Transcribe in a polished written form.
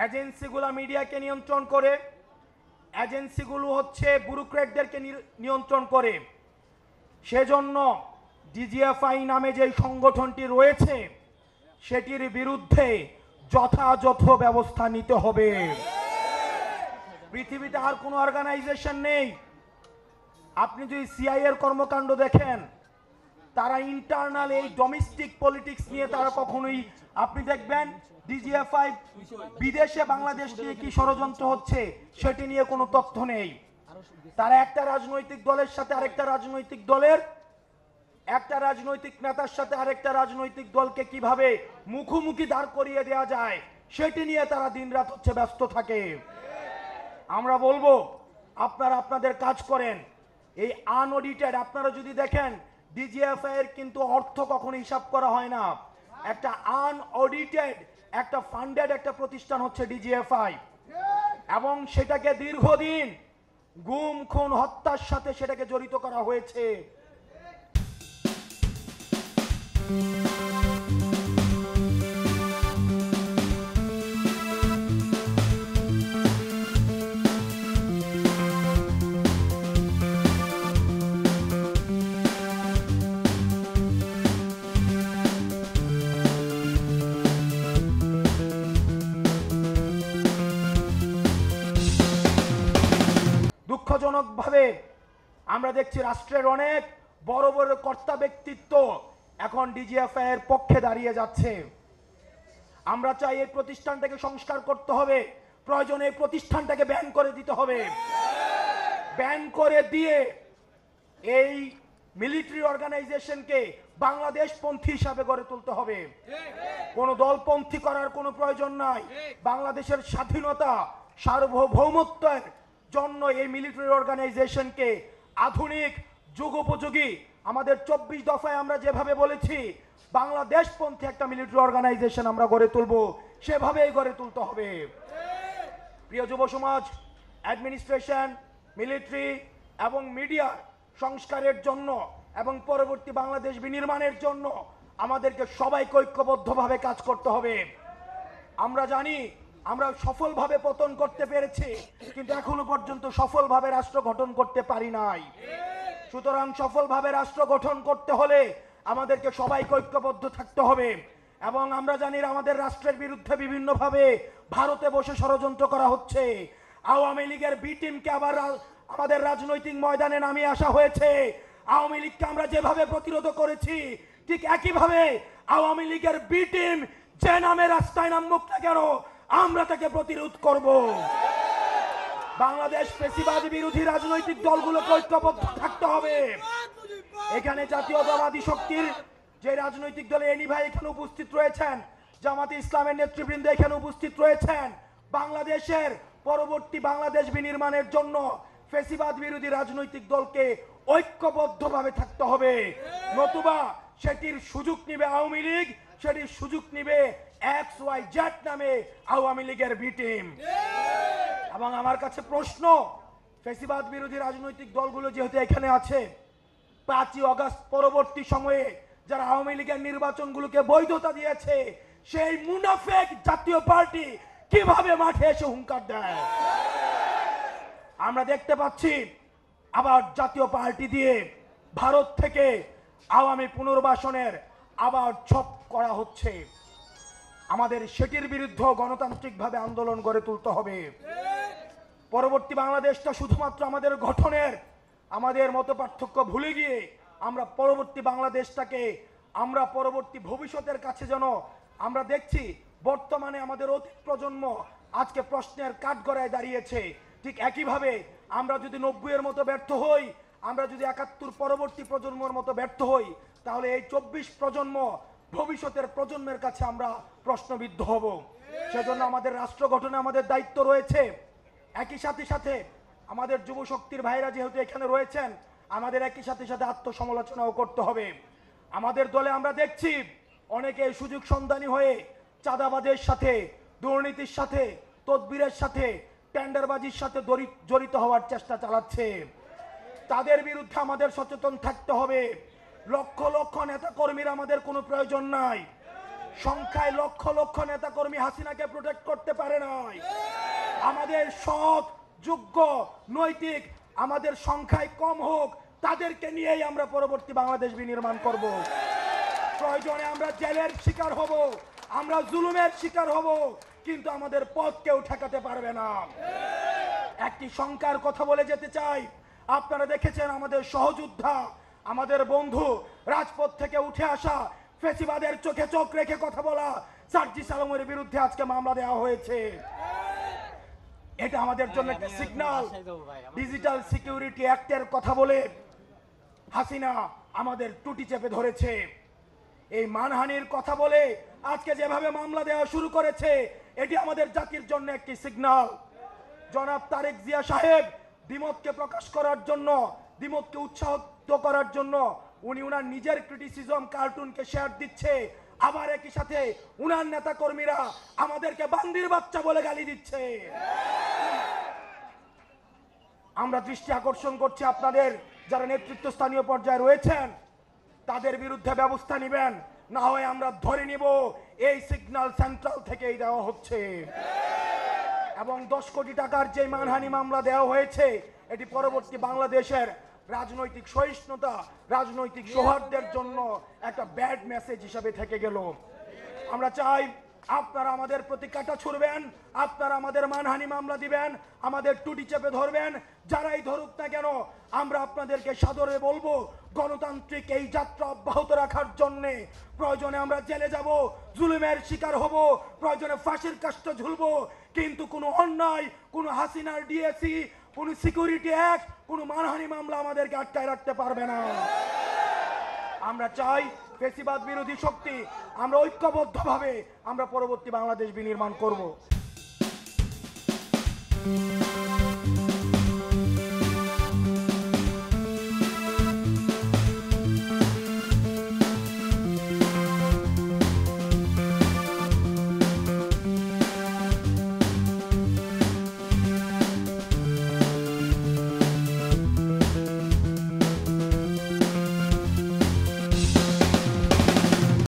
এজেন্সিগুলো মিডিয়াকে নিয়ন্ত্রণ করে, এজেন্সিগুলো হচ্ছে ব্যুরোক্র্যাটদেরকে নিয়ন্ত্রণ করে। সেজন্য ডিজিএফআই নামে যে সংগঠনটি রয়েছে সেটির বিরুদ্ধে যথাযথ ব্যবস্থা নিতে হবে। পৃথিবীতে আর কোনো অর্গানাইজেশন নেই, আপনি যদি সিআই এর কর্মকাণ্ড দেখেন, তারা ইন্টারনাল এই ডোমেস্টিক পলিটিক্স নিয়ে তারা কখনোই, আপনি দেখবেন ডিজিএফআই বিদেশে বাংলাদেশ নিয়ে কি ষড়যন্ত্র হচ্ছে সেটি নিয়ে কোনো তথ্য নেই। তারা একটা রাজনৈতিক দলের সাথে আরেকটা রাজনৈতিক দলের, একটা রাজনৈতিক নেতার সাথে আরেকটা রাজনৈতিক দলকে কিভাবে মুখোমুখি দাঁড় করিয়ে দেওয়া যায় সেটি নিয়ে তারা দিনরাত হচ্ছে ব্যস্ত থাকে। আমরা বলবো আপনারা আপনাদের কাজ করেন। এই আনঅডিটেড, আপনারা যদি দেখেন ডিজিএফআই এর কিন্তু অর্থ কখনো হিসাব করা হয় না। একটা আনঅডিটেড, একটা ফান্ডেড একটা প্রতিষ্ঠান হচ্ছে ডিজিএফআই, এবং সেটাকে দীর্ঘদিন গুম খুন হত্যার সাথে সেটাকে জড়িত করা হয়েছে। দুঃখজনকভাবে আমরা দেখছি রাষ্ট্রের অনেক বড় বড় কর্তা ব্যক্তিত্ব এখন ডিজিএফআই এর পক্ষে দাঁড়িয়ে যাচ্ছে। আমরা চাই এই প্রতিষ্ঠানটাকে সংস্কার করতে হবে, প্রয়োজনে এই প্রতিষ্ঠানটাকে ব্যান করে দিতে হবে। ব্যান করে দিয়ে এই মিলিটারি অর্গানাইজেশনকে বাংলাদেশপন্থী হিসাবে গড়ে তুলতে হবে। কোনো দলপন্থী করার কোনো প্রয়োজন নাই। বাংলাদেশের স্বাধীনতা সার্বভৌমত্বের জন্য এই মিলিটারি অর্গানাইজেশনকে আধুনিক যুগোপযোগী, আমাদের 24 দফায় আমরা যেভাবে বলেছি বাংলাদেশপন্থী একটা মিলিটারি অর্গানাইজেশন আমরা গড়ে তুলব, সেভাবেই গড়ে তুলতে হবে। প্রিয় যুব সমাজ, অ্যাডমিনিস্ট্রেশন, মিলিটারি এবং মিডিয়া সংস্কারের জন্য এবং পরবর্তী বাংলাদেশ বিনির্মাণের জন্য আমাদেরকে সবাইকে ঐক্যবদ্ধভাবে কাজ করতে হবে। আমরা জানি আমরা সফলভাবে পতন করতে পেরেছি, কিন্তু এখনো পর্যন্ত সফলভাবে রাষ্ট্র গঠন করতে পারি নাই। সুতরাং সফলভাবে রাষ্ট্র গঠন করতে হলে আমাদেরকে সবাইকে ঐক্যবদ্ধ থাকতে হবে। এবং আমরা জানি আমাদের রাষ্ট্রের বিরুদ্ধে বিভিন্নভাবে ভারতে বসে ষড়যন্ত্র করা হচ্ছে। আওয়ামী লীগের বি টিমকে আবার আমাদের রাজনৈতিক ময়দানে নামিয়ে আসা হয়েছে। আওয়ামী লীগকে আমরা যেভাবে প্রতিরোধ করেছি, ঠিক একইভাবে আওয়ামী লীগের বি টিম যে নামে রাস্তায় নামুক না কেন, আমরা তাকে প্রতিরোধ করব। বাংলাদেশ ফ্যাসিবাদী বিরোধী রাজনৈতিক দলগুলোকে ঐক্যবদ্ধ থাকতে হবে। এখানে জাতীয়তাবাদী শক্তির যে রাজনৈতিক দলে এনি ভাই এখানে উপস্থিত রয়েছেন, জামাতে ইসলামের নেতৃবৃন্দ এখানে উপস্থিত রয়েছেন। বাংলাদেশের পরবর্তী বাংলাদেশ বিনির্মাণের জন্য ফ্যাসিবাদ বিরোধী রাজনৈতিক দলকে ঐক্যবদ্ধভাবে থাকতে হবে, নতুবা সেটির সুযোগ নিবে আওয়ামী লীগ, সেটির সুযোগ নিবে XYZ নামে আওয়ামী লীগের বি টিম। এবং আমার কাছে প্রশ্ন, ফ্যাসিবাদ বিরোধী রাজনৈতিক দলগুলো যেহেতু এখানে আছে, 5ই আগস্ট পরবর্তী সময়ে যারা আওয়ামী লীগের নির্বাচনগুলোকে বৈধতা দিয়েছে, সেই মুনাফেক জাতীয় পার্টি কিভাবে মাঠে এসে হুঙ্কার দেয়? আমরা দেখতে পাচ্ছি আবার জাতীয় পার্টি দিয়ে ভারত থেকে আওয়ামী পুনর্বাসনের আবার ছক করা হচ্ছে। আমাদের সেটির বিরুদ্ধে গণতান্ত্রিকভাবে আন্দোলন গড়ে তুলতে হবে। পরবর্তী বাংলাদেশটা শুধুমাত্র আমাদের গঠনের, আমাদের মত পার্থক্য ভুলে গিয়ে আমরা পরবর্তী বাংলাদেশটাকে, আমরা পরবর্তী ভবিষ্যতের কাছে যেন, আমরা দেখছি বর্তমানে আমাদের অতীত প্রজন্ম আজকে প্রশ্নের কাঠগড়ায় দাঁড়িয়েছে। ঠিক একইভাবে আমরা যদি 90-এর মতো ব্যর্থ হই, আমরা যদি 71 পরবর্তী প্রজন্মের মতো ব্যর্থ হই, তাহলে এই 24 প্রজন্ম ভবিষ্যতের প্রজন্মের কাছে আমরা প্রশ্নবিদ্ধ হব। সেজন্য আমাদের রাষ্ট্র গঠনে আমাদের দায়িত্ব রয়েছে। একই সাথে সাথে আমাদের যুব শক্তির ভাইরা যেহেতু এখানে রয়েছেন, আমাদের একই সাথে সাথে আত্মসমালোচনাও করতে হবে। আমাদের দলে আমরা দেখছি অনেকে সুযোগ সন্ধানী হয়ে চাঁদাবাজের সাথে, দুর্নীতির সাথে, তদবিরের সাথে, টেন্ডারবাজির সাথে জড়িত হওয়ার চেষ্টা চালাচ্ছে। তাদের বিরুদ্ধে আমাদের সচেতন থাকতে হবে। লক্ষ লক্ষ নেতা কর্মীর আমাদের কোনো প্রয়োজন নাই। সংখ্যায় লক্ষ লক্ষ নেতাকর্মী হাসিনাকে প্রোটেক্ট করতে পারে নাই। আমাদের সৎ, যোগ্য, নৈতিক, আমাদের সংখ্যায় কম হোক, তাদেরকে নিয়েই আমরা পরবর্তী বাংলাদেশ বিনির্মাণ করব। প্রয়োজনে আমরা জেলের শিকার হব, আমরা জুলুমের শিকার হব, কিন্তু আমাদের পথ কেউ ঠেকাতে পারবে না। একটি সংখ্যার কথা বলে যেতে চাই। আপনারা দেখেছেন আমাদের সহযোদ্ধা, আমাদের বন্ধু, রাজপথ থেকে উঠে আসা, ফেসিবাদের চোখে চোখ রেখে কথা বলা সার্জিস আলমের বিরুদ্ধে আজকে মামলা দেওয়া হয়েছে। এটা আমাদের জন্য একটা সিগন্যাল। ডিজিটাল সিকিউরিটি অ্যাক্টের কথা বলে হাসিনা আমাদের টুটি চেপে ধরেছে। এই মানহানির কথা বলে আজকে যেভাবে মামলা দেওয়া শুরু করেছে, এটি আমাদের জাতির জন্য একটি সিগন্যাল। জনাব তারেক জিয়া সাহেব দ্বিমতকে প্রকাশ করার জন্য, দ্বিমতকে উৎসাহিত করার জন্য উনি উনার নিজের ক্রিটিসিজম কার্টুনকে শেয়ার দিচ্ছে, আবার একই সাথে উনার নেতা কর্মীরা আমাদেরকে বান্দির বাচ্চা বলে গালি দিচ্ছে। আমরা দৃষ্টি আকর্ষণ করছি আপনাদের, যারা নেতৃত্বস্থানীয় পর্যায়ে রয়েছেন তাদের বিরুদ্ধে ব্যবস্থা নেবেন, না হয় আমরা ধরে নিব এই সিগন্যাল সেন্ট্রাল থেকেই দেওয়া হচ্ছে। এবং 10 কোটি টাকার যে মানহানি মামলা দেওয়া হয়েছে, এটি পরবর্তী বাংলাদেশের রাজনৈতিক সহিষ্ণুতা, রাজনৈতিক সৌহার্দ্যের জন্য একটা ব্যাড মেসেজ হিসেবে থেকে গেল। আমরা চাই আপনারা আমাদের প্রতি কাঁটা ছুড়বেন, আপনারা আমাদের মানহানি মামলা দিবেন, আমাদের টুটি চেপে ধরবেন, যারাই ধরুক না কেন আমরা আপনাদেরকে সাদরে বলবো গণতান্ত্রিক এই যাত্রা অব্যাহত রাখার জন্য প্রয়োজনে আমরা জেলে যাব, জুলুমের শিকার হব, প্রয়োজনে ফাঁসির কাস্টে ঝুলবো, কিন্তু কোনো অন্যায়, কোনো হাসিনার ডিএসি, কোনো সিকিউরিটি অ্যাক্ট, কোনো মানহানি মামলা আমাদেরকে আটকায় রাখতে পারবে না। আমরা চাই ফেসিবাদ বিরোধী শক্তি, আমরা ঐক্যবদ্ধভাবে আমরা পরবর্তী বাংলাদেশ বিনির্মাণ করব।